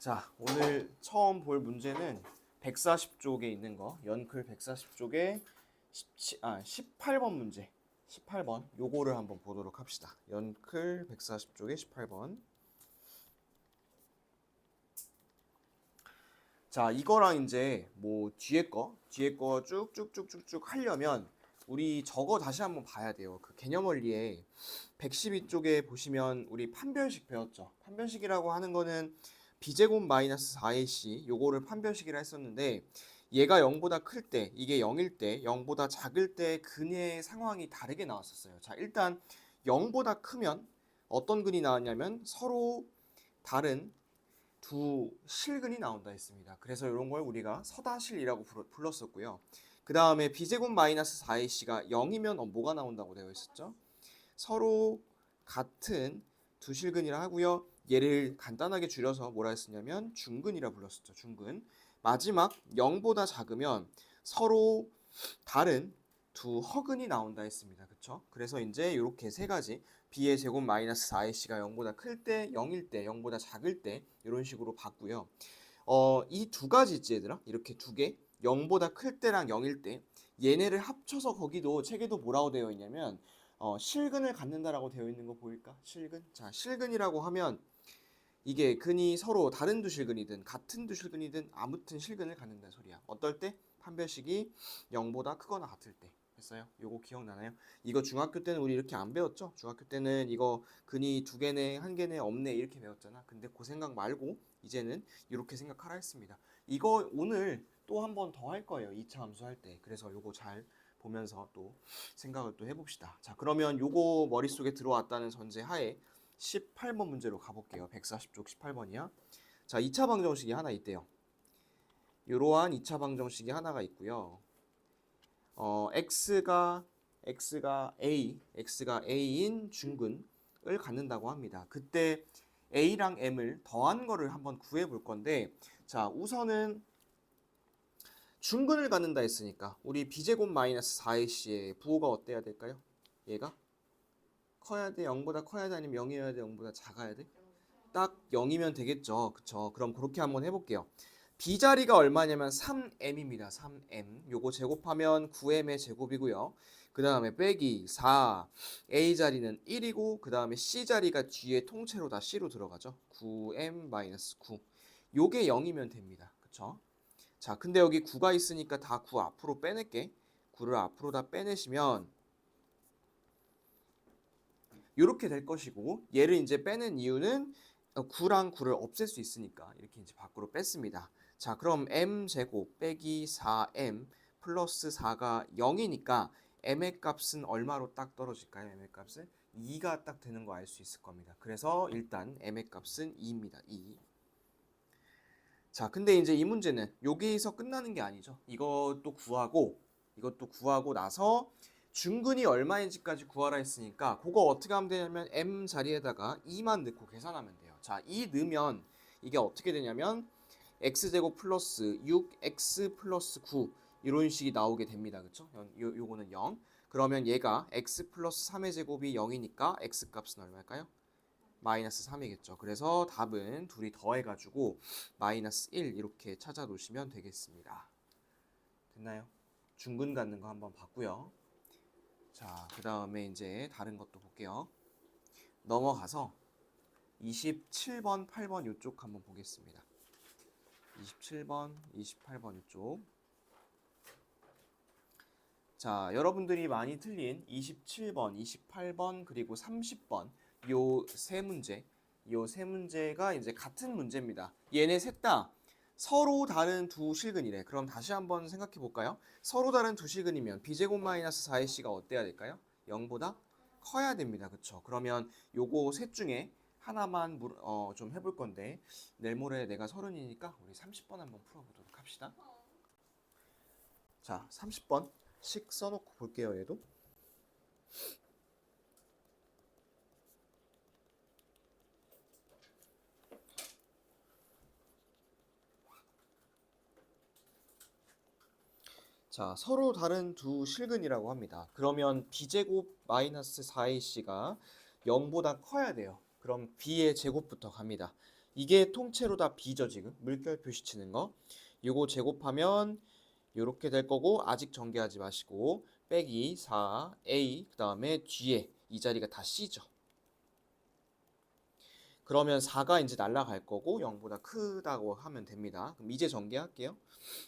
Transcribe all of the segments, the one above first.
자, 오늘 처음 볼 문제는 140쪽에 있는 거, 연클 140쪽에 18번 문제. 18번. 요거를 한번 보도록 합시다. 연클 140쪽에 18번. 자, 이거랑 이제 뭐 뒤에 거 쭉쭉쭉쭉쭉 하려면 우리 저거 다시 한번 봐야 돼요. 그 개념 원리에 112쪽에 보시면 우리 판별식 배웠죠. 판별식이라고 하는 거는 b제곱 마이너스 4ac 요거를 판별식이라 했었는데 얘가 0보다 클 때, 이게 0일 때, 0보다 작을 때 근의 상황이 다르게 나왔었어요. 자, 일단 0보다 크면 어떤 근이 나왔냐면 서로 다른 두 실근이 나온다 했습니다. 그래서 이런 걸 우리가 서다실이라고 불렀었고요. 그 다음에 b제곱 마이너스 4ac가 0이면 뭐가 나온다고 되어 있었죠? 서로 같은 두 실근이라 하고요. 얘를 간단하게 줄여서 뭐라 했었냐면 중근이라 불렀었죠. 중근. 마지막 0보다 작으면 서로 다른 두 허근이 나온다 했습니다. 그쵸? 그래서 이제 이렇게 세 가지 b의 제곱 마이너스 4ac가 0보다 클 때, 0일 때, 0보다 작을 때 이런 식으로 봤고요. 이 두 가지 있지 얘들아? 이렇게 두 개. 0보다 클 때랑 0일 때 얘네를 합쳐서 거기도 책에도 뭐라고 되어 있냐면 실근을 갖는다라고 되어 있는 거 보일까? 실근. 자, 실근이라고 하면 이게 근이 서로 다른 두 실근이든 같은 두 실근이든 아무튼 실근을 갖는다 소리야. 어떨 때? 판별식이 0보다 크거나 같을 때. 했어요? 요거 기억나나요? 이거 중학교 때는 우리 이렇게 안 배웠죠? 중학교 때는 이거 근이 두 개네, 한 개네, 없네 이렇게 배웠잖아. 근데 그 생각 말고 이제는 이렇게 생각하라 했습니다. 이거 오늘 또 한 번 더 할 거예요. 2차 함수 할 때. 그래서 요거 잘 보면서 또 생각을 또 해봅시다. 자, 그러면 요거 머릿속에 들어왔다는 전제 하에 18번 문제로 가볼게요. 140쪽 18번이야. 자, 2차 방정식이 하나 있대요. 이러한 2차 방정식이 하나가 있고요. x가 A인 중근을 갖는다고 합니다. 그때 A랑 M을 더한 거를 한번 구해 볼 건데, 자, 우선은 중근을 갖는다 했으니까 우리 b제곱 마이너스 4ac의 부호가 어때야 될까요? 얘가 커야 돼? 0보다 커야 돼? 아니면 0이어야 돼? 0보다 작아야 돼? 딱 0이면 되겠죠. 그쵸? 그럼 그렇게 한번 해볼게요. b자리가 얼마냐면 3m입니다. 3m. 요거 제곱하면 9m의 제곱이고요. 그 다음에 빼기 4. a자리는 1이고 그 다음에 c자리가 뒤에 통째로 다 c로 들어가죠. 9m-9. 요게 0이면 됩니다. 그쵸? 자, 근데 여기 9가 있으니까 다 9 앞으로 빼낼게. 9를 앞으로 다 빼내시면 이렇게 될 것이고, 얘를 이제 빼는 이유는 9랑 9를 없앨 수 있으니까 이렇게 이제 밖으로 뺐습니다. 자, 그럼 m제곱 빼기 4m 플러스 4가 0이니까 m의 값은 얼마로 딱 떨어질까요? m의 값은 2가 딱 되는 거 알 수 있을 겁니다. 그래서 일단 m의 값은 2입니다. 2. 자, 근데 이제 이 문제는 여기서 끝나는 게 아니죠. 이것도 구하고 나서 중근이 얼마인지까지 구하라 했으니까 그거 어떻게 하면 되냐면 m 자리에다가 2만 넣고 계산하면 돼요. 자, 2 넣으면 이게 어떻게 되냐면 x제곱 플러스 6x 플러스 9 이런 식이 나오게 됩니다. 그쵸? 요거는 0. 그러면 얘가 x 플러스 3의 제곱이 0이니까 x 값은 얼마일까요? 마이너스 3이겠죠. 그래서 답은 둘이 더해가지고 마이너스 1 이렇게 찾아 놓으시면 되겠습니다. 됐나요? 중근 갖는 거 한번 봤고요. 자, 그 다음에 이제 다른 것도 볼게요. 넘어가서 27번, 8번 이쪽 한번 보겠습니다. 27번, 28번 이쪽. 자, 여러분들이 많이 틀린 27번, 28번, 그리고 30번 요 세 문제가 이제 같은 문제입니다. 얘네 셋 다 서로 다른 두 실근이래. 그럼 다시 한번 생각해 볼까요? 서로 다른 두 실근이면 b제곱 마이너스 4ac가 어때야 될까요? 0보다 커야 됩니다. 그쵸? 그러면 요거 셋 중에 하나만 좀 해볼 건데 내일 모레 내가 30이니까 우리 30번 한번 풀어보도록 합시다. 자, 30번 씩 써놓고 볼게요. 얘도. 자, 서로 다른 두 실근이라고 합니다. 그러면 b제곱 마이너스 4ac가 0보다 커야 돼요. 그럼 b의 제곱부터 갑니다. 이게 통째로 다 B죠 지금 물결 표시 치는 거. 요거 제곱하면 요렇게 될 거고 아직 전개하지 마시고 빼기 4A 그 다음에 G에 이 자리가 다 C죠. 그러면 4가 이제 날아갈 거고 0보다 크다고 하면 됩니다. 그럼 이제 전개할게요.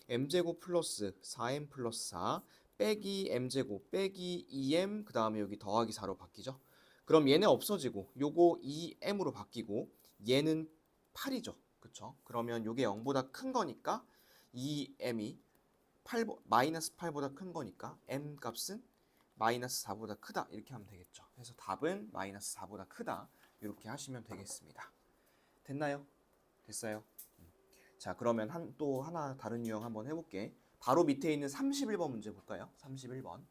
m제곱 플러스 4m 플러스 4 빼기 m제곱 빼기 2m 그 다음에 여기 더하기 4로 바뀌죠. 그럼 얘네 없어지고 요거 2m으로 바뀌고 얘는 8이죠. 그쵸? 그러면 요게 0보다 큰 거니까 2m이 8, 마이너스 8보다 큰 거니까 m 값은 마이너스 4보다 크다 이렇게 하면 되겠죠. 그래서 답은 마이너스 4보다 크다 이렇게 하시면 되겠습니다. 됐나요? 됐어요? 자 그러면 또 하나 다른 유형 한번 해볼게. 바로 밑에 있는 31번 문제 볼까요? 31번.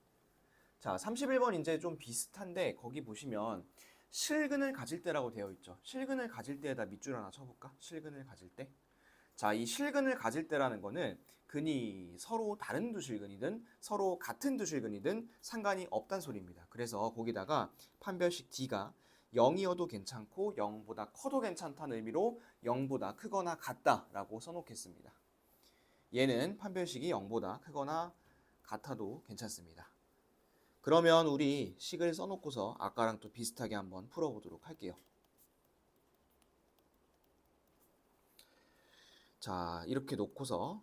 자 31번 이제 좀 비슷한데 거기 보시면 실근을 가질 때라고 되어 있죠. 실근을 가질 때에다 밑줄 하나 쳐볼까? 실근을 가질 때. 자, 이 실근을 가질 때라는 거는 근이 서로 다른 두 실근이든 서로 같은 두 실근이든 상관이 없단 소리입니다. 그래서 거기다가 판별식 D가 0이어도 괜찮고 0보다 커도 괜찮다는 의미로 0보다 크거나 같다라고 써놓겠습니다. 얘는 판별식이 0보다 크거나 같아도 괜찮습니다. 그러면 우리 식을 써놓고서 아까랑 또 비슷하게 한번 풀어보도록 할게요. 자, 이렇게 놓고서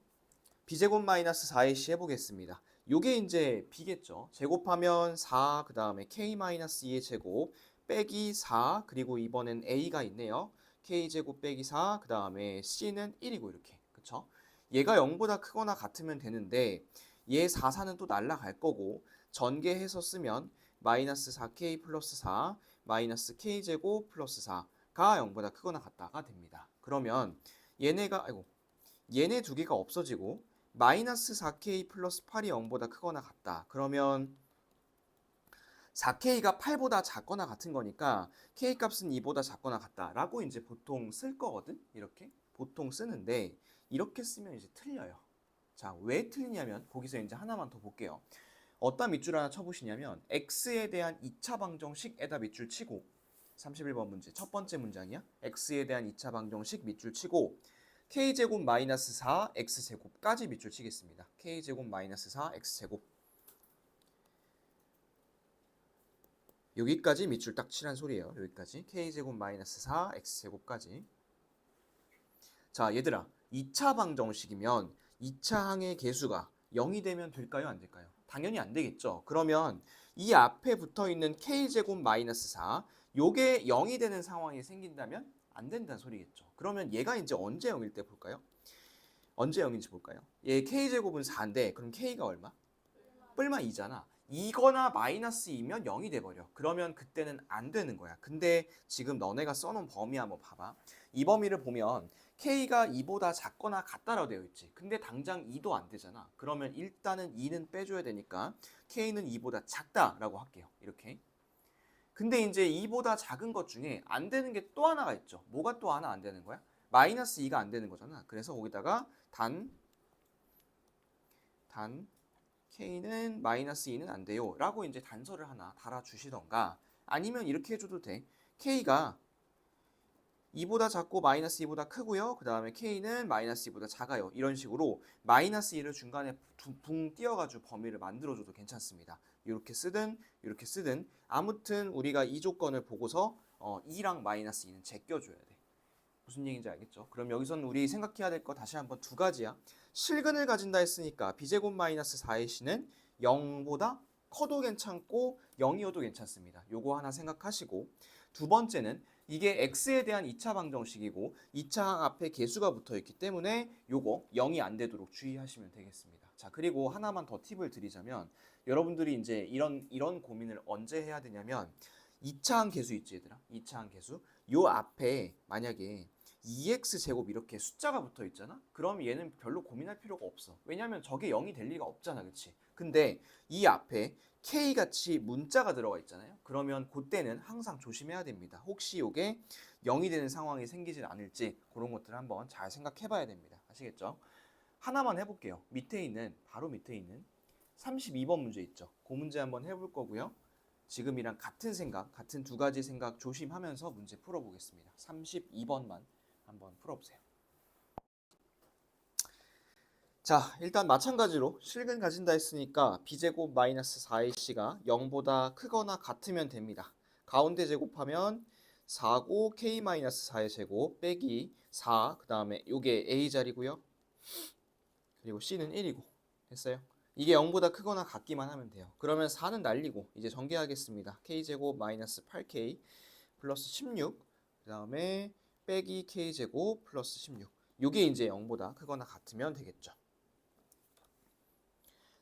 b제곱 마이너스 4ac 해보겠습니다. 요게 이제 b겠죠. 제곱하면 4, 그 다음에 k 마이너스 2의 제곱 빼기 4, 그리고 이번엔 a가 있네요. k제곱 빼기 4, 그 다음에 c는 1이고 이렇게. 그쵸? 얘가 0보다 크거나 같으면 되는데 얘 4, 4는 또 날라갈 거고 전개해서 쓰면 마이너스 4k 플러스 4 마이너스 k제곱 플러스 4가 0보다 크거나 같다가 됩니다. 그러면 얘네 두 개가 없어지고 마이너스 4k 플러스 8이 0보다 크거나 같다. 그러면 4k가 8보다 작거나 같은 거니까 k 값은 2보다 작거나 같다라고 이제 보통 쓸 거거든. 이렇게 보통 쓰는데 이렇게 쓰면 이제 틀려요. 자, 왜 틀리냐면 거기서 이제 하나만 더 볼게요. 어디다 밑줄 하나 쳐보시냐면 x에 대한 2차 방정식에다 밑줄 치고 31번 문제 첫 번째 문장이야. x에 대한 2차 방정식 밑줄 치고 k제곱 마이너스 4 x제곱까지 밑줄 치겠습니다. k제곱 마이너스 4 x제곱 여기까지 밑줄 딱 치란 소리예요. 여기까지 k제곱 마이너스 4 x제곱까지. 자 얘들아 2차 방정식이면 2차 항의 개수가 0이 되면 될까요? 안 될까요? 당연히 안 되겠죠. 그러면 이 앞에 붙어있는 k제곱 마이너스 4 요게 0이 되는 상황이 생긴다면 안 된다는 소리겠죠. 그러면 얘가 이제 언제 0일 때 볼까요? 언제 0인지 볼까요? 얘 k제곱은 4인데 그럼 k가 얼마? 뿔마 2잖아. 2거나 마이너스 2면 0이 돼버려. 그러면 그때는 안 되는 거야. 근데 지금 너네가 써놓은 범위 한번 봐봐. 이 범위를 보면 k가 2보다 작거나 같다라고 되어 있지. 근데 당장 2도 안 되잖아. 그러면 일단은 2는 빼줘야 되니까 k는 2보다 작다라고 할게요. 이렇게. 근데 이제 2보다 작은 것 중에 안 되는 게 또 하나가 있죠. 뭐가 또 하나 안 되는 거야? 마이너스 2가 안 되는 거잖아. 그래서 거기다가 단 k는 마이너스 2는 안 돼요 라고 이제 단서를 하나 달아주시던가 아니면 이렇게 해줘도 돼. k가 2보다 작고 마이너스 2보다 크고요. 그 다음에 k는 마이너스 2보다 작아요. 이런 식으로 마이너스 2를 중간에 붕 띄워가지고 범위를 만들어줘도 괜찮습니다. 이렇게 쓰든 아무튼 우리가 이 조건을 보고서 2랑 마이너스 2는 제껴줘야 돼. 무슨 얘기인지 알겠죠? 그럼 여기서는 우리 생각해야 될 거 다시 한번 두 가지야. 실근을 가진다 했으니까 b제곱 마이너스 4의 c는 0보다 커도 괜찮고 0이어도 괜찮습니다. 요거 하나 생각하시고 두 번째는 이게 x에 대한 2차 방정식이고 2차 항 앞에 개수가 붙어 있기 때문에 요거 0이 안 되도록 주의하시면 되겠습니다. 자, 그리고 하나만 더 팁을 드리자면 여러분들이 이제 이런 고민을 언제 해야 되냐면 2차 항 개수 있지 얘들아. 2차 항 개수. 요 앞에 만약에 2x제곱 이렇게 숫자가 붙어 있잖아? 그럼 얘는 별로 고민할 필요가 없어. 왜냐면 저게 0이 될 리가 없잖아. 그치? 근데 이 앞에 K같이 문자가 들어가 있잖아요. 그러면 그때는 항상 조심해야 됩니다. 혹시 이게 0이 되는 상황이 생기진 않을지 그런 것들을 한번 잘 생각해 봐야 됩니다. 아시겠죠? 하나만 해볼게요. 바로 밑에 있는 32번 문제 있죠. 그 문제 한번 해볼 거고요. 지금이랑 같은 두 가지 생각 조심하면서 문제 풀어보겠습니다. 32번만 한번 풀어보세요. 자, 일단 마찬가지로 실근 가진다 했으니까 b제곱 마이너스 4ac가 0보다 크거나 같으면 됩니다. 가운데 제곱하면 4고 k 마이너스 4의 제곱 빼기 4, 그 다음에 요게 a 자리고요. 그리고 c는 1이고 됐어요. 이게 0보다 크거나 같기만 하면 돼요. 그러면 4는 날리고 이제 전개하겠습니다. k제곱 마이너스 8k 플러스 16, 그 다음에 빼기 k제곱 플러스 16. 요게 이제 0보다 크거나 같으면 되겠죠.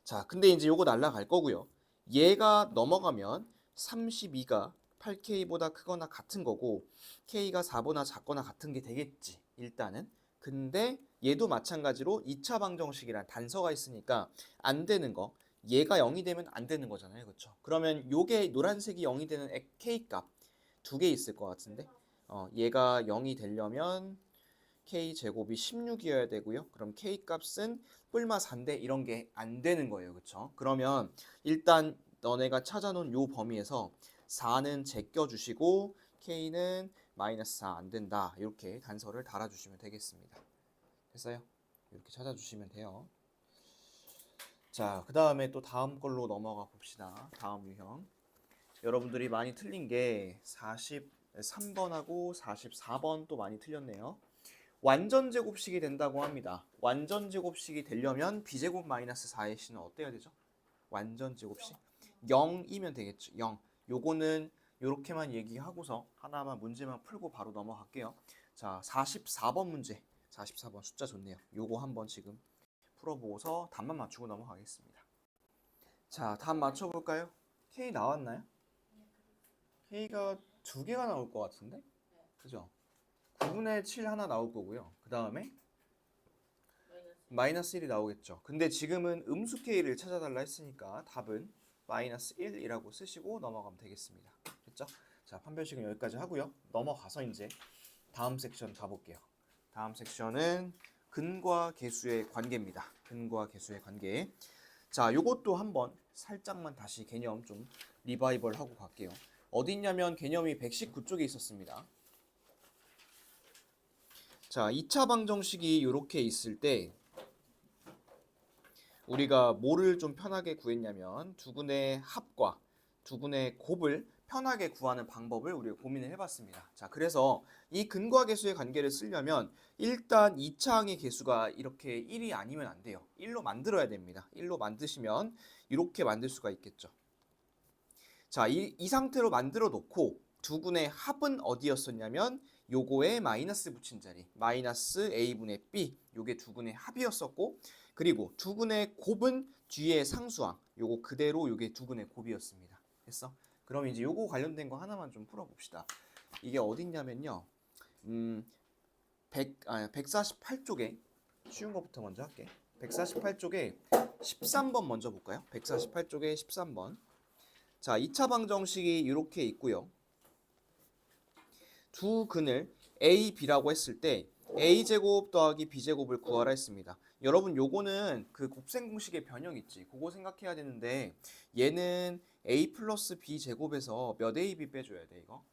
자, 근데 이제 요거 날라갈 거고요. 얘가 넘어가면 32가 8K보다 크거나 같은 거고 K가 4보다 작거나 같은 게 되겠지. 일단은. 근데 얘도 마찬가지로 2차 방정식이란 단서가 있으니까 안 되는 거. 얘가 0이 되면 안 되는 거잖아요. 그렇죠? 그러면 요게 노란색이 0이 되는 K값 두 개 있을 것 같은데 얘가 0이 되려면 K제곱이 16이어야 되고요. 그럼 K값은 뿔마 4인데 이런 게 안 되는 거예요. 그렇죠? 그러면 일단 너네가 찾아놓은 요 범위에서 4는 제껴주시고 K는 마이너스 4 안 된다. 이렇게 단서를 달아주시면 되겠습니다. 됐어요? 이렇게 찾아주시면 돼요. 자, 그 다음에 또 다음 걸로 넘어가 봅시다. 다음 유형. 여러분들이 많이 틀린 게 43번하고 44번 또 많이 틀렸네요. 완전 제곱식이 된다고 합니다. 완전 제곱식이 되려면 b제곱 마이너스 4의 c는 어때야 되죠? 완전 제곱식 0이면 되겠죠. 0. 요거는 요렇게만 얘기하고서 하나만 문제만 풀고 바로 넘어갈게요. 자, 44번 문제. 44번 숫자 좋네요. 요거 한번 지금 풀어보고서 답만 맞추고 넘어가겠습니다. 자, 답 맞춰볼까요? K 나왔나요? K가 두 개가 나올 것 같은데? 그죠? 9분의 7 하나 나올 거고요. 그 다음에 마이너스 1이 나오겠죠. 근데 지금은 음수 K를 찾아달라 했으니까 답은 마이너스 1이라고 쓰시고 넘어가면 되겠습니다. 됐죠? 자, 판별식은 여기까지 하고요. 넘어가서 이제 다음 섹션 가볼게요. 다음 섹션은 근과 계수의 관계입니다. 근과 계수의 관계. 자, 요것도 한번 살짝만 다시 개념 좀 리바이벌 하고 갈게요. 어디 있냐면 개념이 119쪽에 있었습니다. 자, 2차 방정식이 이렇게 있을 때 우리가 뭐를 좀 편하게 구했냐면 두근의 합과 두근의 곱을 편하게 구하는 방법을 우리가 고민을 해봤습니다. 자, 그래서 이 근과 계수의 관계를 쓰려면 일단 2차항의 계수가 이렇게 1이 아니면 안 돼요. 1로 만들어야 됩니다. 1로 만드시면 이렇게 만들 수가 있겠죠. 자, 이 상태로 만들어 놓고 두근의 합은 어디였었냐면 요거에 마이너스 붙인 자리 마이너스 a분의 b 요게 두근의 합이었었고 그리고 두근의 곱은 뒤에 상수항 요거 그대로 요게 두근의 곱이었습니다. 됐어? 그럼 이제 요거 관련된 거 하나만 좀 풀어봅시다. 이게 어딨냐면요 148쪽에 쉬운 것부터 먼저 할게. 148쪽에 13번 먼저 볼까요? 148쪽에 13번. 자, 2차 방정식이 이렇게 있고요. 두 근을 A, B라고 했을 때 A제곱 더하기 B제곱을 구하라 했습니다. 여러분 요거는 그 곱셈 공식의 변형 있지. 그거 생각해야 되는데 얘는 A 플러스 B제곱에서 몇 AB 빼줘야 돼 이거?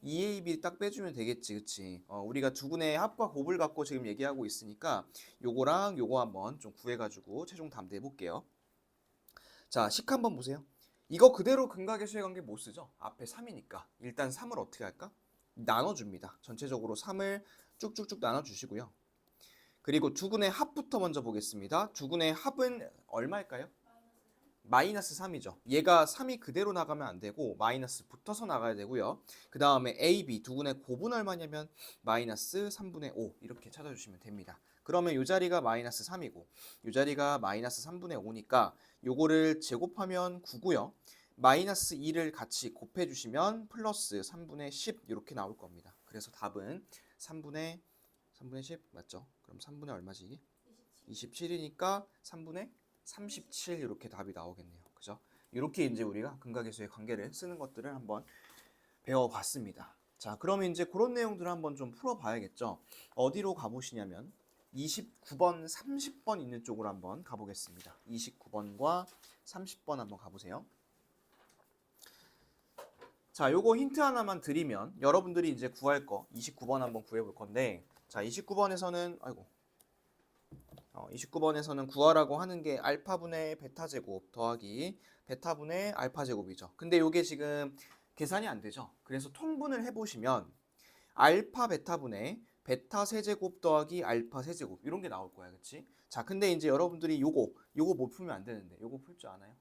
2AB 딱 빼주면 되겠지. 그치? 우리가 두 근의 합과 곱을 갖고 지금 얘기하고 있으니까 요거랑 요거 한번 좀 구해가지고 최종 답 내볼게요. 자, 식 한번 보세요. 이거 그대로 근각계수의 관계 못 쓰죠? 앞에 3이니까. 일단 3을 어떻게 할까? 나눠줍니다. 전체적으로 3을 쭉쭉쭉 나눠주시고요. 그리고 두근의 합부터 먼저 보겠습니다. 두근의 합은 얼마일까요? 마이너스 3이죠. 얘가 3이 그대로 나가면 안 되고 마이너스 붙어서 나가야 되고요. 그 다음에 A, B 두근의 곱은 얼마냐면 마이너스 3분의 5 이렇게 찾아주시면 됩니다. 그러면 이 자리가 마이너스 3이고 이 자리가 마이너스 3분의 5니까 요거를 제곱하면 9고요. 마이너스 2를 같이 곱해주시면 플러스 3분의 10 이렇게 나올 겁니다. 그래서 답은 3분의 10 맞죠? 그럼 3분의 얼마지 이게? 27이니까 3분의 37 이렇게 답이 나오겠네요. 그죠? 이렇게 이제 우리가 근각계수의 관계를 쓰는 것들을 한번 배워봤습니다. 자, 그러면 이제 그런 내용들을 한번 좀 풀어봐야겠죠. 어디로 가보시냐면 29번, 30번 있는 쪽으로 한번 가보겠습니다. 29번과 30번 한번 가보세요. 자, 요거 힌트 하나만 드리면 여러분들이 이제 구할 거 29번 한번 구해 볼 건데, 자, 29번에서는 29번에서는 구하라고 하는 게 알파분의 베타 제곱 더하기 베타분의 알파 제곱이죠. 근데 요게 지금 계산이 안 되죠. 그래서 통분을 해 보시면 알파 베타분의 베타 세제곱 더하기 알파 세제곱 이런 게 나올 거야. 그치? 자, 근데 이제 여러분들이 요거 못 풀면 안 되는데 요거 풀 줄 아나요?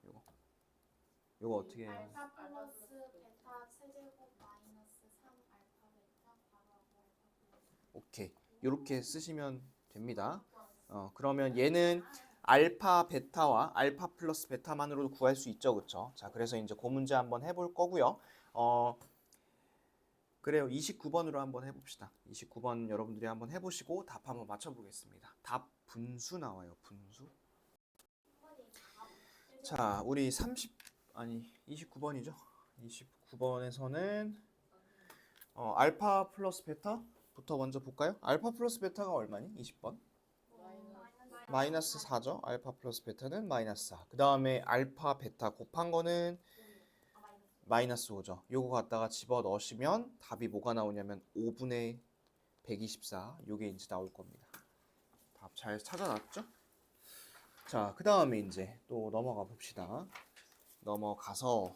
요거 어떻게 해요? 알파 플러스 베타 세제곱 마이너스 3 알파 베타 괄호하고 알파 플러스. 오케이. 요렇게 쓰시면 됩니다. 그러면 얘는 알파 베타와 알파 플러스 베타만으로도 구할 수 있죠. 그쵸? 자, 그래서 이제 그 문제 한번 해볼 거고요. 그래요. 29번으로 한번 해봅시다. 29번 여러분들이 한번 해보시고 답 한번 맞춰보겠습니다. 답 분수 나와요. 분수. 자, 우리 29번이죠. 29번에서는 알파 플러스 베타부터 먼저 볼까요? 알파 플러스 베타가 얼마니? 20번. 마이너스 4죠. 알파 플러스 베타는 마이너스 4. 그 다음에 알파 베타 곱한 거는 마이너스 5죠. 요거 갖다가 집어 넣으시면 답이 뭐가 나오냐면 5분의 124. 요게 이제 나올 겁니다. 답 잘 찾아놨죠? 자, 그 다음에 이제 또 넘어가 봅시다. 넘어가서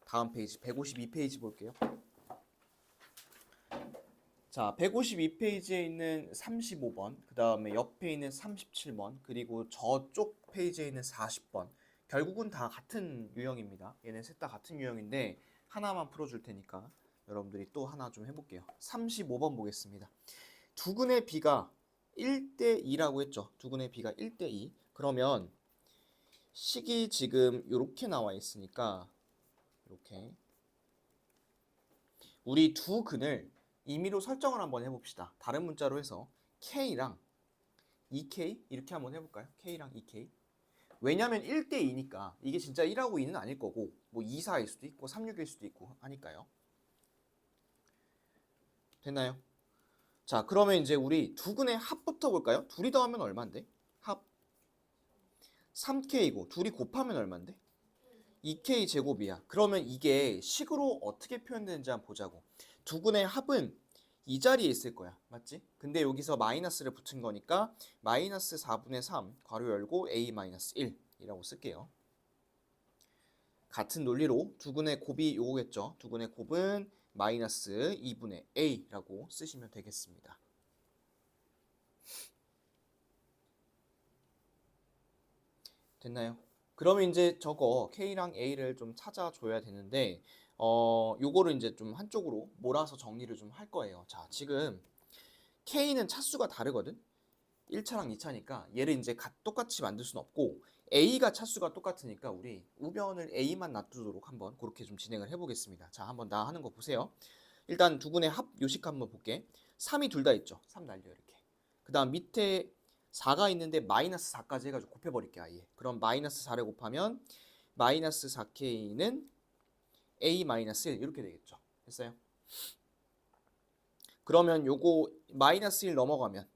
다음 페이지 152페이지 볼게요. 자, 152페이지에 있는 35번, 그 다음에 옆에 있는 37번, 그리고 저쪽 페이지에 있는 40번. 결국은 다 같은 유형입니다. 얘네 셋 다 같은 유형인데 하나만 풀어줄 테니까 여러분들이 또 하나 좀 해볼게요. 35번 보겠습니다. 두근의 비가 1대 2라고 했죠. 두근의 비가 1대 2. 그러면 식이 지금 이렇게 나와 있으니까 이렇게 우리 두 근을 임의로 설정을 한번 해봅시다. 다른 문자로 해서 K랑 2K 이렇게 한번 해볼까요? K랑 2K. 왜냐면 1대 2니까 이게 진짜 1하고 2는 아닐 거고 뭐 2, 4일 수도 있고 3, 6일 수도 있고 하니까요. 됐나요? 자, 그러면 이제 우리 두 근의 합부터 볼까요? 둘이 더하면 얼마인데? 합 3K고 둘이 곱하면 얼마인데? 2K 제곱이야. 그러면 이게 식으로 어떻게 표현되는지 한번 보자고. 두 근의 합은 이 자리에 있을 거야. 맞지? 근데 여기서 마이너스를 붙인 거니까 마이너스 4분의 3 괄호 열고 A 마이너스 1이라고 쓸게요. 같은 논리로 두 근의 곱이 요거겠죠. 두 근의 곱은 마이너스 2분의 A라고 쓰시면 되겠습니다. 됐나요? 그러면 이제 저거 K랑 A를 좀 찾아줘야 되는데 요거를 이제 좀 한쪽으로 몰아서 정리를 좀 할 거예요. 자, 지금 K는 차수가 다르거든. 1차랑 2차니까 얘를 이제 똑같이 만들 수는 없고 A가 차수가 똑같으니까 우리 우변을 A만 놔두도록 한번 그렇게 좀 진행을 해보겠습니다. 자, 한번 나 하는 거 보세요. 일단 두 근의 합 요식 한번 볼게. 3이 둘 다 있죠. 3 날려 이렇게. 그 다음 밑에 4가 있는데 마이너스 4까지 해가지고 곱해버릴게 아예. 그럼 마이너스 4를 곱하면 마이너스 4K는 A 마이너스 1 이렇게 되겠죠. 됐어요? 그러면 요거 마이너스 1 넘어가면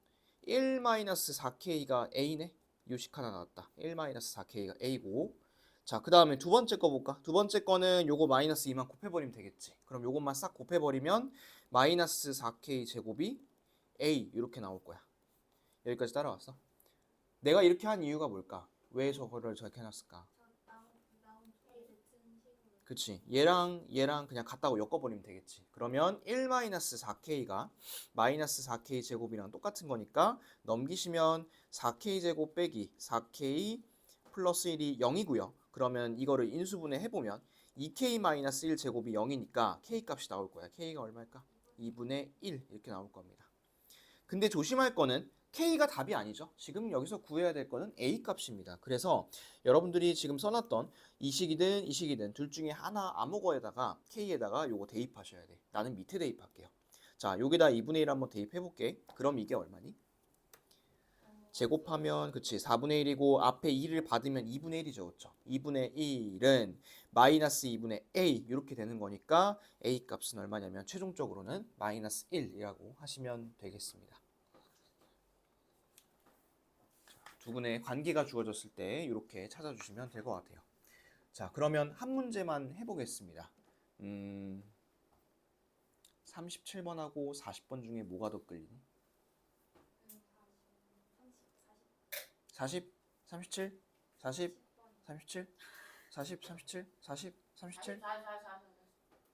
1 마이너스 4K가 A네? 요식 하나 나왔다. 1 마이너스 4K가 A고 자, 그 다음에 두 번째 거 볼까? 두 번째 거는 요거 마이너스 2만 곱해버리면 되겠지. 그럼 요것만 싹 곱해버리면 마이너스 4K 제곱이 A 이렇게 나올 거야. 여기까지 따라왔어? 내가 이렇게 한 이유가 뭘까? 왜 저거를 저렇게 해놨을까? 그치. 얘랑 그냥 같다고 엮어버리면 되겠지. 그러면 1-4K가 마이너스 4K 제곱이랑 똑같은 거니까 넘기시면 4K 제곱 빼기 4K 플러스 1이 0이고요. 그러면 이거를 인수분해 해보면 2K-1 제곱이 0이니까 K 값이 나올 거야. K가 얼마일까? 2분의 1 이렇게 나올 겁니다. 근데 조심할 거는 K가 답이 아니죠. 지금 여기서 구해야 될 거는 A 값입니다. 그래서 여러분들이 지금 써놨던 이 식이든 둘 중에 하나 아무 거에다가 K에다가 요거 대입하셔야 돼. 나는 밑에 대입할게요. 자, 여기다 2분의 1 한번 대입해볼게. 그럼 이게 얼마니? 제곱하면 그치 4분의 1이고 앞에 2를 받으면 2분의 1이죠. 그쵸? 2분의 1은 마이너스 2분의 A 이렇게 되는 거니까 A 값은 얼마냐면 최종적으로는 마이너스 1이라고 하시면 되겠습니다. 두 분의 관계가 주어졌을 때 이렇게 찾아주시면 될 것 같아요. 자, 그러면 한 문제만 해보겠습니다. 37번하고 40번 중에 뭐가 더 끌리니? 40, 37, 40, 37, 40, 37, 40, 37,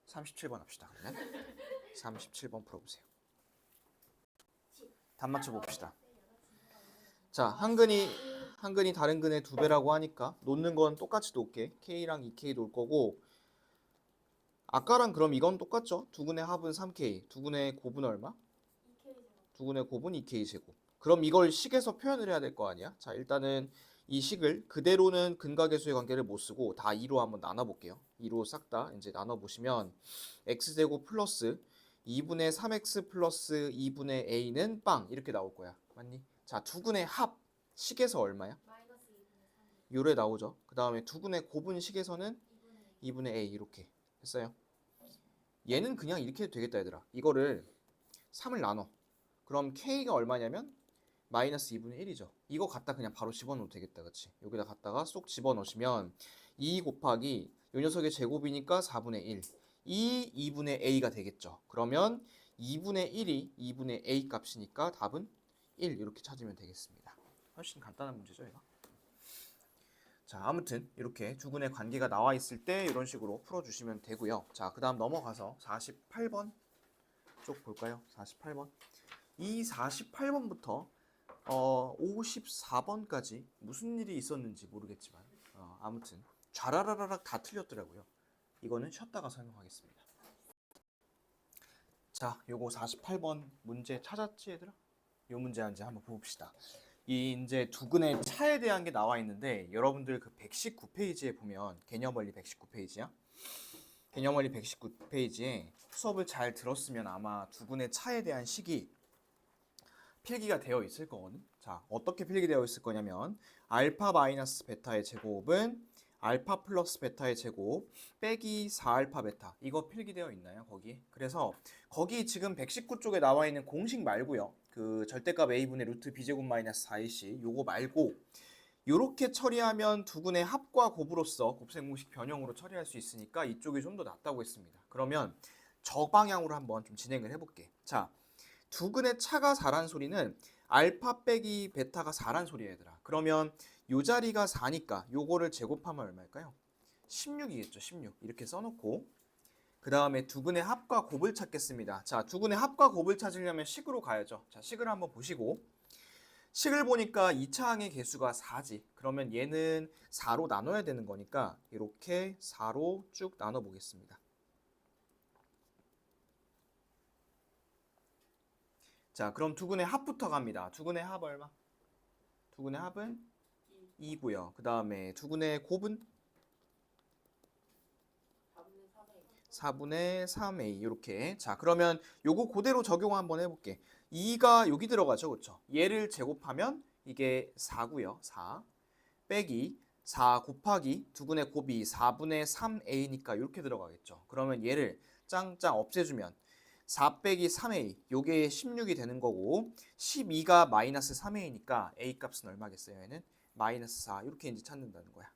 37번 합시다. 그러면 37번 풀어보세요. 답 맞춰 봅시다. 자, 한근이 다른 근의 2배라고 하니까 놓는 건 똑같이 놓을게. K랑 2K 놓을 거고, 아까랑 그럼 이건 똑같죠? 두 근의 합은 3K, 두 근의 곱은 얼마? 2K. 두 근의 곱은 2K 제곱. 그럼 이걸 식에서 표현을 해야 될 거 아니야? 자, 일단은 이 식을 그대로는 근각계수의 관계를 못 쓰고 다 2로 한번 나눠볼게요. 2로 싹 다 이제 나눠보시면 x제곱 플러스 2분의 3x 플러스 2분의 a는 빵 이렇게 나올 거야. 맞니? 자, 두 근의 합 식에서 얼마야? 마이너스 2분의 3. 요래 나오죠. 그 다음에 두 근의 곱은 식에서는 2분의 a 이렇게 했어요. 얘는 그냥 이렇게 해도 되겠다 얘들아. 이거를 3을 나눠. 그럼 k가 얼마냐면 마이너스 2분의 1이죠. 이거 갖다 그냥 바로 집어넣어도 되겠다. 그치? 여기다 갖다가 쏙 집어넣으시면 2 곱하기 요 녀석의 제곱이니까 4분의 1. 2분의 a가 되겠죠. 그러면 2분의 1이 2분의 a 값이니까 답은 1 이렇게 찾으면 되겠습니다. 훨씬 간단한 문제죠, 얘가. 자, 아무튼 이렇게 두 근의 관계가 나와 있을 때 이런 식으로 풀어주시면 되고요. 자, 그 다음 넘어가서 48번 쪽 볼까요? 48번. 이 48번부터 54번까지 무슨 일이 있었는지 모르겠지만 아무튼 좌라라락 다 틀렸더라고요. 이거는 쉬었다가 설명하겠습니다. 자, 요거 48번 문제 찾았지 얘들아? 요 문제 이제 한번 봅시다. 이 이제 두 근의 차에 대한 게 나와 있는데 여러분들 그 119페이지에 보면 개념원리 119페이지야. 개념원리 119페이지에 수업을 잘 들었으면 아마 두 근의 차에 대한 식이 필기가 되어 있을 거거든. 자, 어떻게 필기되어 있을 거냐면 알파 마이너스 베타의 제곱은 알파 플러스 베타의 제곱 빼기 4알파 베타 이거 필기되어 있나요? 거기? 그래서 거기 지금 119쪽에 나와 있는 공식 말고요. 그 절대값 a분의 루트 b제곱 마이너스 4ac 요거 말고 요렇게 처리하면 두 근의 합과 곱으로서 곱셈 공식 변형으로 처리할 수 있으니까 이쪽이 좀 더 낫다고 했습니다. 그러면 저 방향으로 한번 좀 진행을 해볼게. 자, 두 근의 차가 4란 소리는 알파 빼기 베타가 4란 소리야 얘들아. 그러면 요 자리가 4니까 요거를 제곱하면 얼마일까요? 16이겠죠. 16 이렇게 써놓고 그 다음에 두 근의 합과 곱을 찾겠습니다. 자, 두 근의 합과 곱을 찾으려면 식으로 가야죠. 자, 식을 한번 보시고 식을 보니까 2차 항의 개수가 4지. 그러면 얘는 4로 나눠야 되는 거니까 이렇게 4로 쭉 나눠 보겠습니다. 자, 그럼 두 근의 합부터 갑니다. 두 근의 합 얼마? 두 근의 합은 2고요. 그 다음에 두 근의 곱은 4분의 3a 이렇게. 자, 그러면 요거 그대로 적용 한번 해볼게. 2가 여기 들어가죠, 그렇죠? 얘를 제곱하면 이게 4고요. 4 빼기 4 곱하기 두 근의 곱이 4분의 3a니까 이렇게 들어가겠죠. 그러면 얘를 짱짱 없애주면 4 빼기 3a 요게 16이 되는 거고 12가 마이너스 3a니까 a 값은 얼마겠어요? 얘는 마이너스 4 이렇게 이제 찾는다는 거야.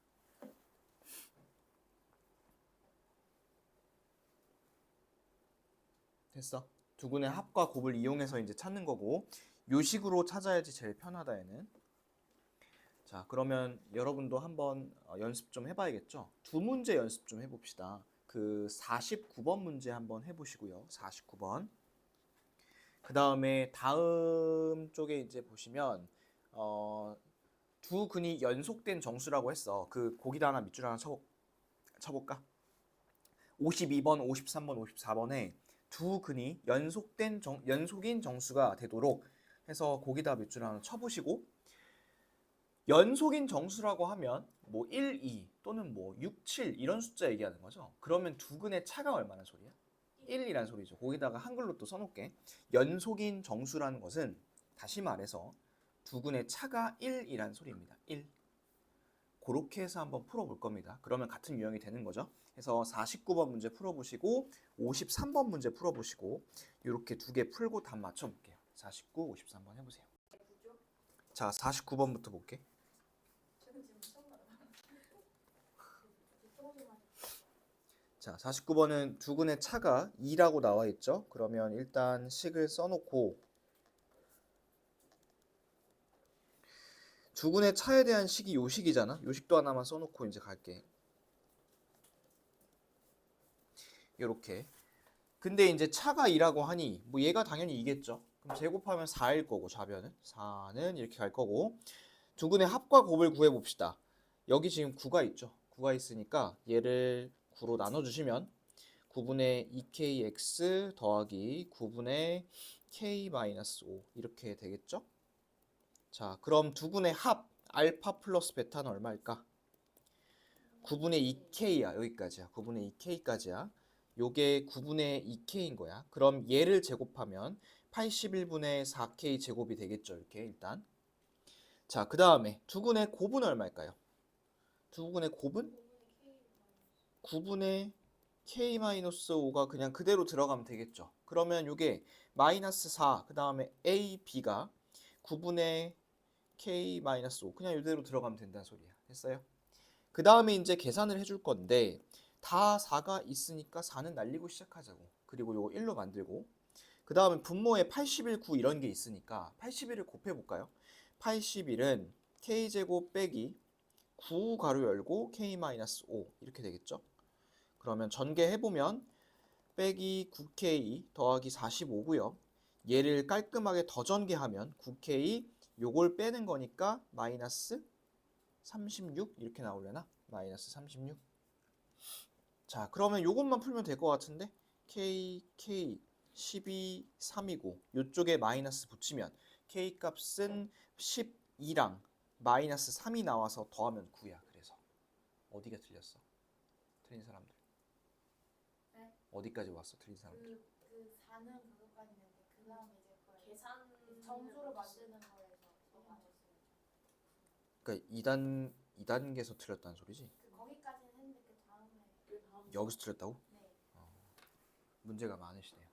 됐어. 두 근의 합과 곱을 이용해서 이제 찾는 거고 요 식으로 찾아야지 제일 편하다 얘는. 자, 그러면 여러분도 한번 연습 좀 해봐야겠죠? 두 문제 연습 좀 해봅시다. 그 49번 문제 한번 해보시고요. 49번. 그 다음에 다음 쪽에 이제 보시면 두 근이 연속된 정수라고 했어. 그 거기다 하나 밑줄 하나 쳐볼까? 52번, 53번, 54번에 두 근이 연속인 정수가 되도록 해서 거기다 밑줄 하나 쳐보시고 연속인 정수라고 하면 뭐 1, 2 또는 뭐 6, 7 이런 숫자 얘기하는 거죠. 그러면 두 근의 차가 얼마나 소리야? 1이란 소리죠. 거기다가 한글로 또 써놓을게. 연속인 정수라는 것은 다시 말해서 두 근의 차가 1이란 소리입니다. 1. 그렇게 해서 한번 풀어볼 겁니다. 그러면 같은 유형이 되는 거죠. 그래서 49번 문제 풀어보시고 53번 문제 풀어보시고 이렇게 두 개 풀고 답 맞춰볼게요. 49, 53번 해보세요. 자, 49번부터 볼게. 자, 49번은 두근의 차가 2라고 나와 있죠. 그러면 일단 식을 써놓고 두근의 차에 대한 식이 요 식이잖아. 요 식도 하나만 써놓고 이제 갈게. 요렇게. 근데 이제 차가 2라고 하니 뭐 얘가 당연히 2겠죠. 그럼 제곱하면 4일 거고 좌변은 4는 이렇게 갈 거고 두근의 합과 곱을 구해 봅시다. 여기 지금 9가 있죠. 9가 있으니까 얘를 9로 나눠주시면 9분의 2kx 더하기 9분의 k-5 이렇게 되겠죠? 자, 그럼 두근의 합 알파 플러스 베타는 얼마일까? 9분의 2k야. 여기까지야. 9분의 2k까지야. 요게 9분의 2k인 거야. 그럼 얘를 제곱하면 81분의 4k 제곱이 되겠죠. 이렇게 일단. 자, 그 다음에 두근의 곱은 얼마일까요? 두근의 곱은 9분의 k-5가 그냥 그대로 들어가면 되겠죠. 그러면 요게 마이너스 4, 그 다음에 a, b가 9분의 k-5 그냥 이대로 들어가면 된다는 소리야. 됐어요? 그 다음에 이제 계산을 해줄 건데 다 4가 있으니까 4는 날리고 시작하자고. 그리고 요거 1로 만들고 그 다음에 분모에 81, 9 이런 게 있으니까 81을 곱해볼까요? 81은 k제곱 빼기 9 가로 열고 k-5 이렇게 되겠죠? 그러면 전개해보면 빼기 9k 더하기 45고요. 얘를 깔끔하게 더 전개하면 9k 요걸 빼는 거니까 마이너스 36 이렇게 나오려나? 마이너스 36. 자, 그러면 요것만 풀면 될 것 같은데 k 12, 3이고 요쪽에 마이너스 붙이면 k 값은 12랑 마이너스 3이 나와서 더하면 9야. 그래서 어디가 틀렸어? 틀린 사람들. 네? 어디까지 왔어? 틀린 사람들. 그 4는 그것까지 있는데 그 다음에 이제 그걸 계산 정수로 만드는 거에서 더 맞았어요. 그러니까 2단계에서 틀렸다는 소리지? 거기까지는 했는데 그 다음에 여기서 틀렸다고? 네. 문제가 많으시네요.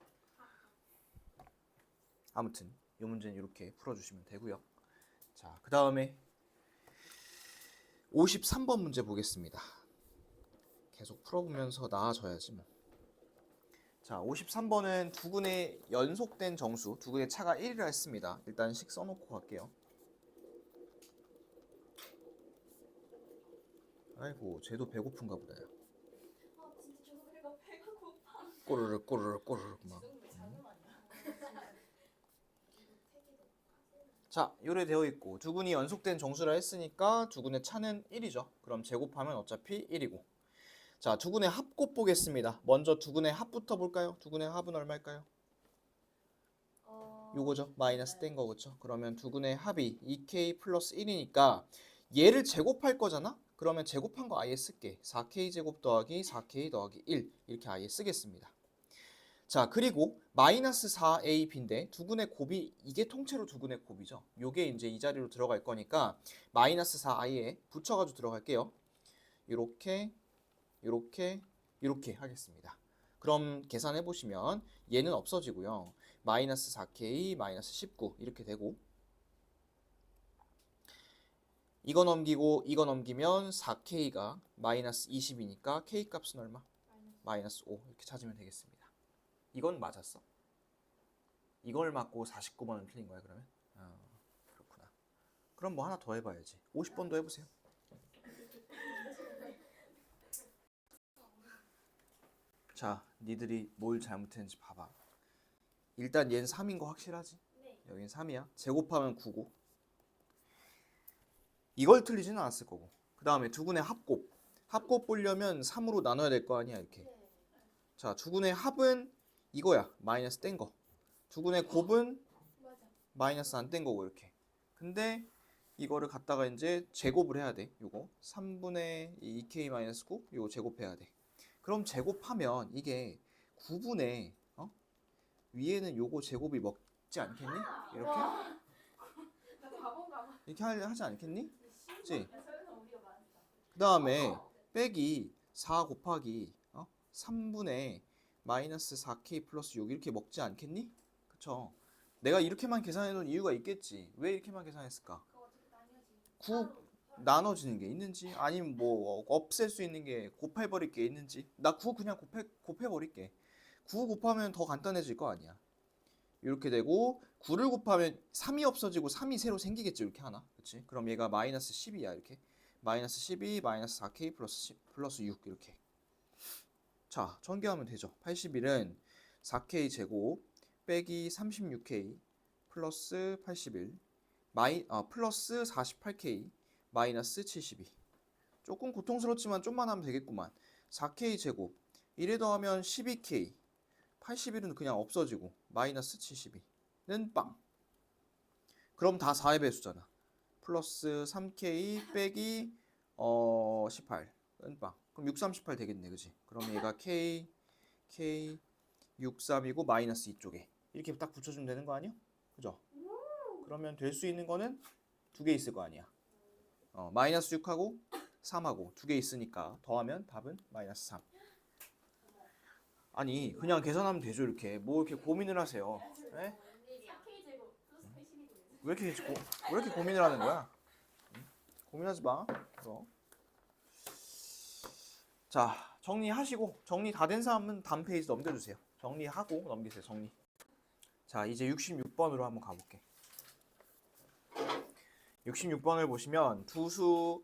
아무튼 이 문제는 이렇게 풀어주시면 되고요. 자, 그 다음에 53번 문제 보겠습니다. 계속 풀어보면서 나아져야지 뭐. 자, 53번은 두근의 연속된 정수, 두근의 차가 1이라 했습니다. 일단 식 써놓고 갈게요. 아이고, 쟤도 배고픈가 보다요. 아 진짜 저희가 배가 고파. 꼬르륵 꼬르륵 꼬르륵 막. 자, 요래 되어 있고 두근이 연속된 정수라 했으니까 두근의 차는 1이죠. 그럼 제곱하면 어차피 1이고. 자, 두근의 합곱 보겠습니다. 먼저 두근의 합부터 볼까요? 두근의 합은 얼마일까요? 요거죠. 마이너스 뗀 거 그쵸? 그러면 두근의 합이 2k 플러스 1이니까 얘를 제곱할 거잖아? 그러면 제곱한 거 아예 쓸게. 4k 제곱 더하기 4k 더하기 1 이렇게 아예 쓰겠습니다. 자, 그리고 마이너스 4ab인데 두근의 곱이 이게 통째로 두근의 곱이죠. 요게 이제 이 자리로 들어갈 거니까 마이너스 4i에 붙여가지고 들어갈게요. 요렇게 요렇게 요렇게 하겠습니다. 그럼 계산해 보시면 얘는 없어지고요. 마이너스 4k 마이너스 19 이렇게 되고 이거 넘기고 이거 넘기면 4k가 마이너스 20이니까 k 값은 얼마? 마이너스 5 이렇게 찾으면 되겠습니다. 이건 맞았어? 이걸 맞고 49번은 틀린 거야 그러면? 그렇구나. 그럼 뭐 하나 더 해봐야지. 50번도 해보세요. 자, 니들이 뭘 잘못했는지 봐봐. 일단 얘는 3인 거 확실하지? 네. 여긴 3이야. 제곱하면 9고. 이걸 틀리지는 않았을 거고. 그 다음에 두근의 합곱. 합곱 보려면 3으로 나눠야 될 거 아니야 이렇게. 네. 자, 두근의 합은 이거야. 마이너스 뗀 거. 두근의 곱은 맞아. 마이너스 안 뗀 거고 이렇게. 근데 이거를 갖다가 이제 제곱을 해야 돼. 요거 3분의 2k-9 요거 제곱해야 돼. 그럼 제곱하면 이게 9분의 위에는 요거 제곱이 먹지 않겠니? 이렇게? 나 바본가 봐. 이렇게 하지 않겠니? 그치? 설마 우리가 맞았다. 그 다음에 빼기 4 곱하기 3분의 마이너스 4k 플러스 6 이렇게 먹지 않겠니? 그쵸? 내가 이렇게만 계산해 놓은 이유가 있겠지. 왜 이렇게만 계산했을까? 그거 어떻게 나뉘어지? 9 나눠지는 게 있는지 아니면 뭐 없앨 수 있는 게 곱해버릴 게 있는지. 나 9 그냥 곱해버릴게. 9 곱하면 더 간단해질 거 아니야. 이렇게 되고 9를 곱하면 3이 없어지고 3이 새로 생기겠지. 이렇게 하나. 그치? 그럼 얘가 마이너스 12야. 이렇게. 마이너스 12 마이너스 4k 플러스 6 이렇게. 자, 전개하면 되죠. 81은 4k 제곱 빼기 36k 플러스 81 플러스 48k 마이너스 72. 조금 고통스럽지만 좀만 하면 되겠구만. 4k 제곱 1에 더하면 12k 81은 그냥 없어지고 마이너스 72는 빵. 그럼 다 4의 배수잖아. 플러스 3k 빼기 18은 빵. 그럼 6, 38 되겠네, 그지? 그럼 얘가 k 63이고 마이너스 이쪽에 이렇게 딱 붙여주면 되는 거 아니야? 그죠? 그러면 될 수 있는 거는 두 개 있을 거 아니야. 마이너스 6하고 3하고 두 개 있으니까 더하면 답은 마이너스 3. 아니 그냥 계산하면 되죠. 이렇게 뭐 이렇게 고민을 하세요. 네? 왜 이렇게 고민을 하는 거야? 고민하지 마. 그럼. 자, 정리하시고 정리 다 된 사람은 다음 페이지 넘겨주세요. 정리하고 넘기세요. 정리. 자, 이제 66번으로 한번 가볼게. 66번을 보시면 두수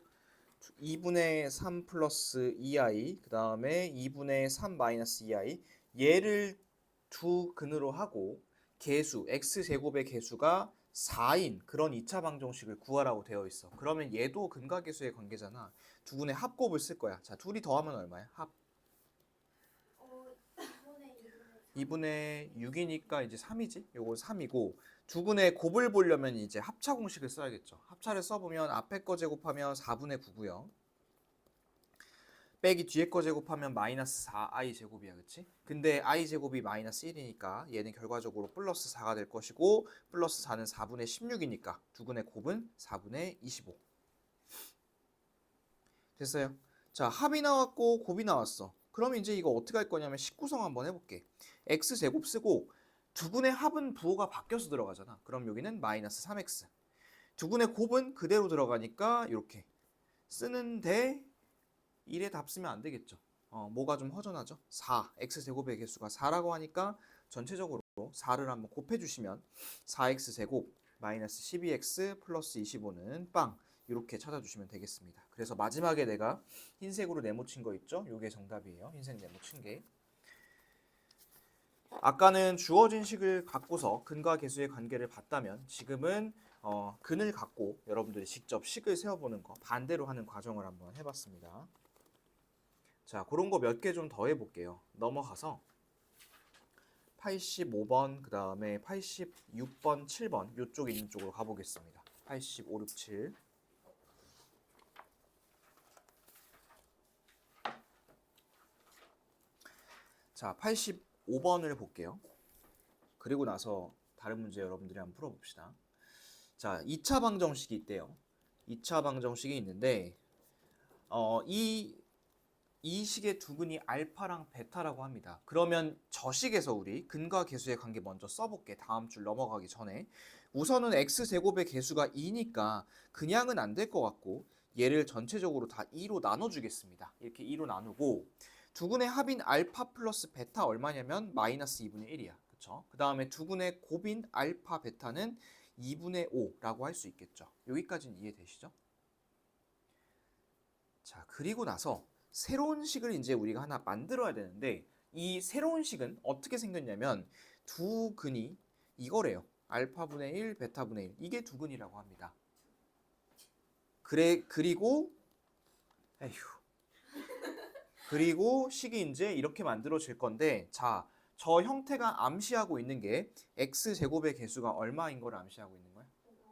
2분의 3 플러스 2i 그 다음에 2분의 3 마이너스 2i 얘를 두 근으로 하고 개수 x제곱의 개수가 4인 그런 2차 방정식을 구하라고 되어 있어. 그러면 얘도 근과 계수의 관계잖아. 두 근의 합곱을 쓸 거야. 자, 둘이 더하면 얼마야? 합 2분의 6이니까 이제 3이지. 요거 3이고 두 근의 곱을 보려면 이제 합차 공식을 써야겠죠. 합차를 써보면 앞에 거 제곱하면 4분의 9고요. 빼기 뒤에 거 제곱하면 마이너스 4i 제곱이야, 그치? 근데 i 제곱이 마이너스 1이니까 얘는 결과적으로 플러스 4가 될 것이고 플러스 4는 4분의 16이니까 두 근의 곱은 4분의 25. 됐어요? 자, 합이 나왔고 곱이 나왔어. 그럼 이제 이거 어떻게 할 거냐면 19성 한번 해볼게. x제곱 쓰고 두 근의 합은 부호가 바뀌어서 들어가잖아. 그럼 여기는 마이너스 3x. 두 근의 곱은 그대로 들어가니까 이렇게 쓰는데 1에 답 쓰면 안 되겠죠. 뭐가 좀 허전하죠? 4, x제곱의 개수가 4라고 하니까 전체적으로 4를 한번 곱해주시면 4x제곱 마이너스 12x 플러스 25는 빵. 이렇게 찾아주시면 되겠습니다. 그래서 마지막에 내가 흰색으로 네모친 거 있죠? 이게 정답이에요. 흰색 네모친 게. 아까는 주어진 식을 갖고서 근과 계수의 관계를 봤다면 지금은 근을 갖고 여러분들이 직접 식을 세워보는 거 반대로 하는 과정을 한번 해봤습니다. 자, 그런 거 몇 개 좀 더 해볼게요. 넘어가서 85번, 그 다음에 86번, 7번 이쪽 있는 쪽으로 가보겠습니다. 85, 6, 7. 자, 85번을 볼게요. 그리고 나서 다른 문제 여러분들이 한번 풀어봅시다. 자, 2차 방정식이 있대요. 2차 방정식이 있는데 이 식의 두 근이 알파랑 베타라고 합니다. 그러면 저 식에서 우리 근과 계수의 관계 먼저 써볼게. 다음 줄 넘어가기 전에. 우선은 x제곱의 개수가 2니까 그냥은 안 될 것 같고 얘를 전체적으로 다 2로 나눠주겠습니다. 이렇게 2로 나누고 두 근의 합인 알파 플러스 베타 얼마냐면 마이너스 2분의 1이야. 그쵸? 그 다음에 두 근의 곱인 알파 베타는 2분의 5라고 할 수 있겠죠. 여기까지는 이해되시죠? 자, 그리고 나서 새로운 식을 이제 우리가 하나 만들어야 되는데 이 새로운 식은 어떻게 생겼냐면 두 근이 이거래요. 알파분의 1, 베타분의 1. 이게 두 근이라고 합니다. 그리고 식이 이제 이렇게 만들어질 건데 자, 저 형태가 암시하고 있는 게 x제곱의 개수가 얼마인 걸 암시하고 있는 거야?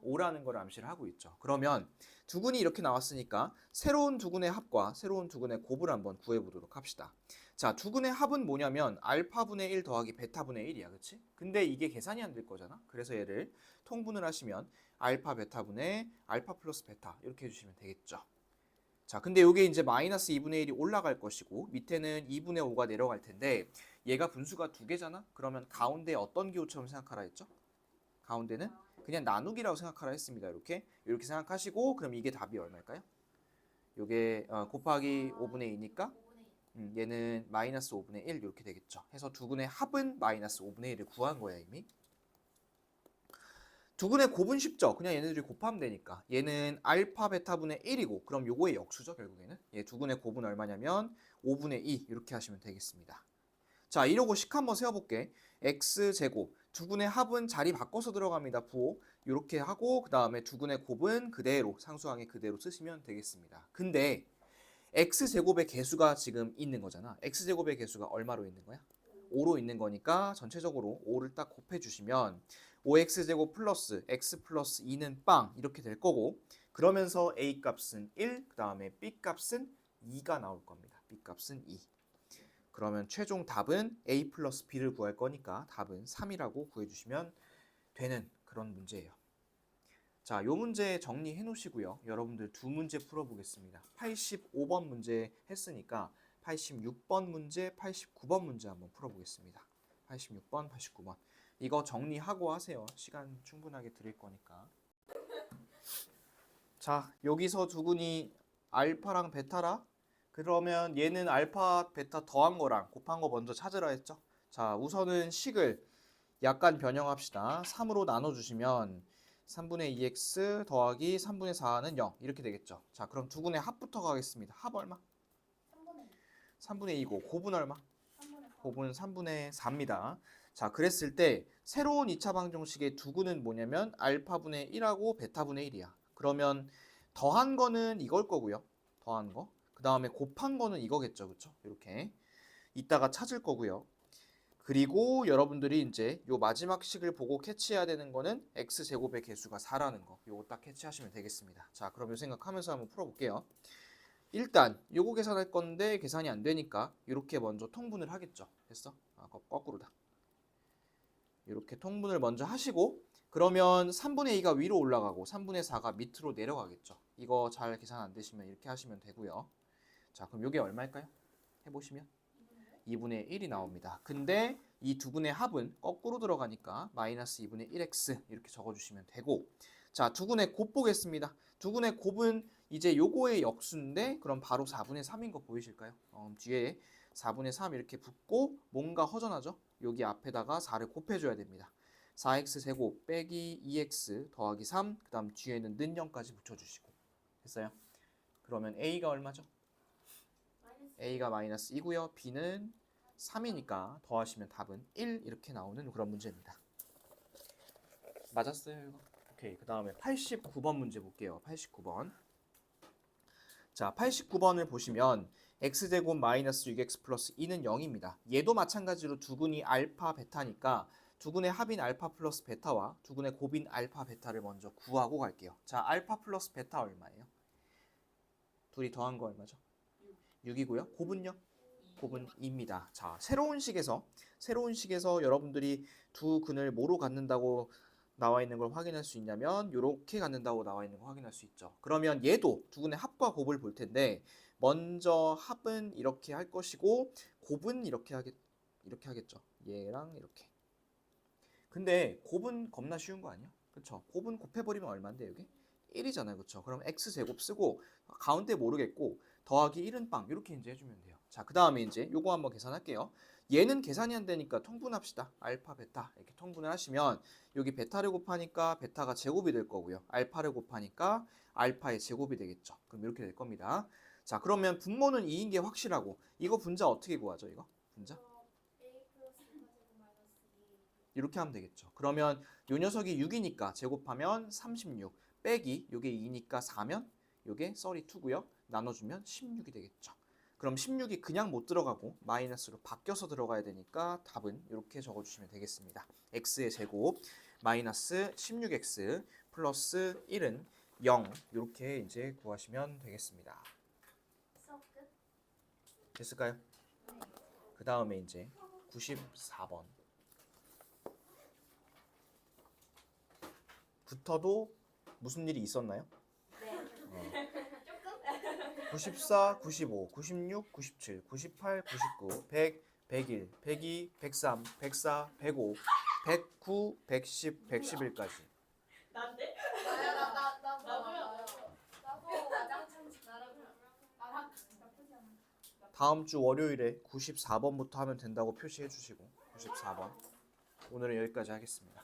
5라는 걸 암시를 하고 있죠. 그러면 두 근이 이렇게 나왔으니까 새로운 두 근의 합과 새로운 두 근의 곱을 한번 구해보도록 합시다. 자, 두 근의 합은 뭐냐면 알파분의 1 더하기 베타분의 1이야. 그치? 근데 이게 계산이 안 될 거잖아. 그래서 얘를 통분을 하시면 알파 베타분의 알파 플러스 베타 이렇게 해주시면 되겠죠. 자, 근데 이게 이제 마이너스 2분의 1이 올라갈 것이고 밑에는 2분의 5가 내려갈 텐데 얘가 분수가 두 개잖아? 그러면 가운데 어떤 기호처럼 생각하라 했죠? 가운데는 그냥 나누기라고 생각하라 했습니다. 이렇게 생각하시고 그럼 이게 답이 얼마일까요? 요게 곱하기 5분의 2니까 5분의 2. 얘는 마이너스 5분의 1 이렇게 되겠죠. 해서 두근의 합은 마이너스 5분의 1을 구한 거야 이미. 두근의 곱은 쉽죠. 그냥 얘네들이 곱하면 되니까. 얘는 알파 베타분의 1이고 그럼 요거의 역수죠 결국에는. 얘 두근의 곱은 얼마냐면 5분의 2 이렇게 하시면 되겠습니다. 자 이러고 식 한번 세워볼게. x제곱 두근의 합은 자리 바꿔서 들어갑니다. 부호 이렇게 하고 그 다음에 두근의 곱은 그대로 상수항에 그대로 쓰시면 되겠습니다. 근데 x제곱의 개수가 지금 있는 거잖아. x제곱의 개수가 얼마로 있는 거야? 5로 있는 거니까 전체적으로 5를 딱 곱해주시면 5x제곱 플러스 x 플러스 2는 빵 이렇게 될 거고 그러면서 a 값은 1, 그 다음에 b 값은 2가 나올 겁니다. b 값은 2. 그러면 최종 답은 a 플러스 b를 구할 거니까 답은 3이라고 구해주시면 되는 그런 문제예요. 자, 요 문제 정리해 놓으시고요. 여러분들 두 문제 풀어보겠습니다. 85번 문제 했으니까 86번 문제, 89번 문제 한번 풀어보겠습니다. 86번, 89번. 이거 정리하고 하세요. 시간 충분하게 드릴 거니까. 자, 여기서 두근이 알파랑 베타라? 그러면 얘는 알파, 베타 더한 거랑 곱한 거 먼저 찾으라 했죠? 자, 우선은 식을 약간 변형합시다. 3으로 나눠주시면 3분의 2x 더하기 3분의 4는 0 이렇게 되겠죠. 자, 그럼 두근의 합부터 가겠습니다. 합 얼마? 3분의 2. 3분의 2고 곱은 얼마? 3분의 4. 곱은 3분의 4입니다. 자, 그랬을 때 새로운 2차 방정식의 두근은 뭐냐면 알파분의 1하고 베타분의 1이야. 그러면 더한 거는 이걸 거고요. 더한 거. 그 다음에 곱한 거는 이거겠죠. 그쵸? 이렇게. 이따가 찾을 거고요. 그리고 여러분들이 이제 요 마지막 식을 보고 캐치해야 되는 거는 x제곱의 개수가 4라는 거. 요거 딱 캐치하시면 되겠습니다. 자, 그럼 요 생각하면서 한번 풀어볼게요. 일단 요거 계산할 건데 계산이 안 되니까 이렇게 먼저 통분을 하겠죠. 됐어? 거꾸로다. 이렇게 통분을 먼저 하시고 그러면 3분의 2가 위로 올라가고 3분의 4가 밑으로 내려가겠죠. 이거 잘 계산 안 되시면 이렇게 하시면 되고요. 자, 그럼 요게 얼마일까요? 해보시면 2분의 1이 나옵니다. 근데 이 두 분의 합은 거꾸로 들어가니까 마이너스 2분의 1x 이렇게 적어주시면 되고 자, 두 분의 곱 보겠습니다. 두 분의 곱은 이제 요거의 역수인데 그럼 바로 4분의 3인 거 보이실까요? 뒤에 4분의 3 이렇게 붙고 뭔가 허전하죠? 여기 앞에다가 4를 곱해줘야 됩니다. 4x 제곱 빼기 2x 더하기 3, 그 다음 뒤에는 는 0까지 붙여주시고 됐어요? 그러면 a가 얼마죠? a가 마이너스 2고요. b는 3이니까 더하시면 답은 1 이렇게 나오는 그런 문제입니다. 맞았어요 이거? 오케이. 그 다음에 89번 문제 볼게요. 89번. 자, 89번을 보시면 x제곱 마이너스 6x 플러스 2는 0입니다. 얘도 마찬가지로 두근이 알파 베타니까 두근의 합인 알파 플러스 베타와 두근의 곱인 알파 베타를 먼저 구하고 갈게요. 자, 알파 플러스 베타 얼마예요? 둘이 더한 거 얼마죠? 6이고요. 곱은요? 곱은 2입니다. 자, 새로운 식에서 여러분들이 두 근을 뭐로 갖는다고 나와 있는 걸 확인할 수 있냐면 이렇게 갖는다고 나와 있는 걸 확인할 수 있죠. 그러면 얘도 두 근의 합과 곱을 볼 텐데 먼저 합은 이렇게 할 것이고 곱은 이렇게 하겠죠. 얘랑 이렇게. 근데 곱은 겁나 쉬운 거 아니야? 그렇죠? 곱은 곱해버리면 얼마인데 여기? 1이잖아요. 그렇죠? 그럼 x제곱 쓰고 가운데 모르겠고 더하기 1은 빵 이렇게 이제 해주면 돼요. 자, 그 다음에 이제 요거 한번 계산할게요. 얘는 계산이 안 되니까 통분합시다. 알파, 베타 이렇게 통분을 하시면 여기 베타를 곱하니까 베타가 제곱이 될 거고요. 알파를 곱하니까 알파의 제곱이 되겠죠. 그럼 이렇게 될 겁니다. 자, 그러면 분모는 2인 게 확실하고 이거 분자 어떻게 구하죠? 이거 분자? a 플러스 4제곱 마이너스 2. 이렇게 하면 되겠죠. 그러면 요 녀석이 6이니까 제곱하면 36 빼기 요게 2니까 4면 요게 32고요. 나눠주면 16이 되겠죠. 그럼 16이 그냥 못 들어가고 마이너스로 바뀌어서 들어가야 되니까 답은 이렇게 적어주시면 되겠습니다. x의 제곱 마이너스 16x 플러스 1은 0 이렇게 이제 구하시면 되겠습니다. 수업 끝? 됐을까요? 네. 그 다음에 이제 94번 부터도 무슨 일이 있었나요? 네. 94, 95, 96, 97, 98, 99, 100, 101, 102, 103, 104, 105, 109, 110, 111까지. 난데? 나도 와장창 나라고. 다음 주 월요일에 94번부터 하면 된다고 표시해 주시고 94번. 오늘은 여기까지 하겠습니다.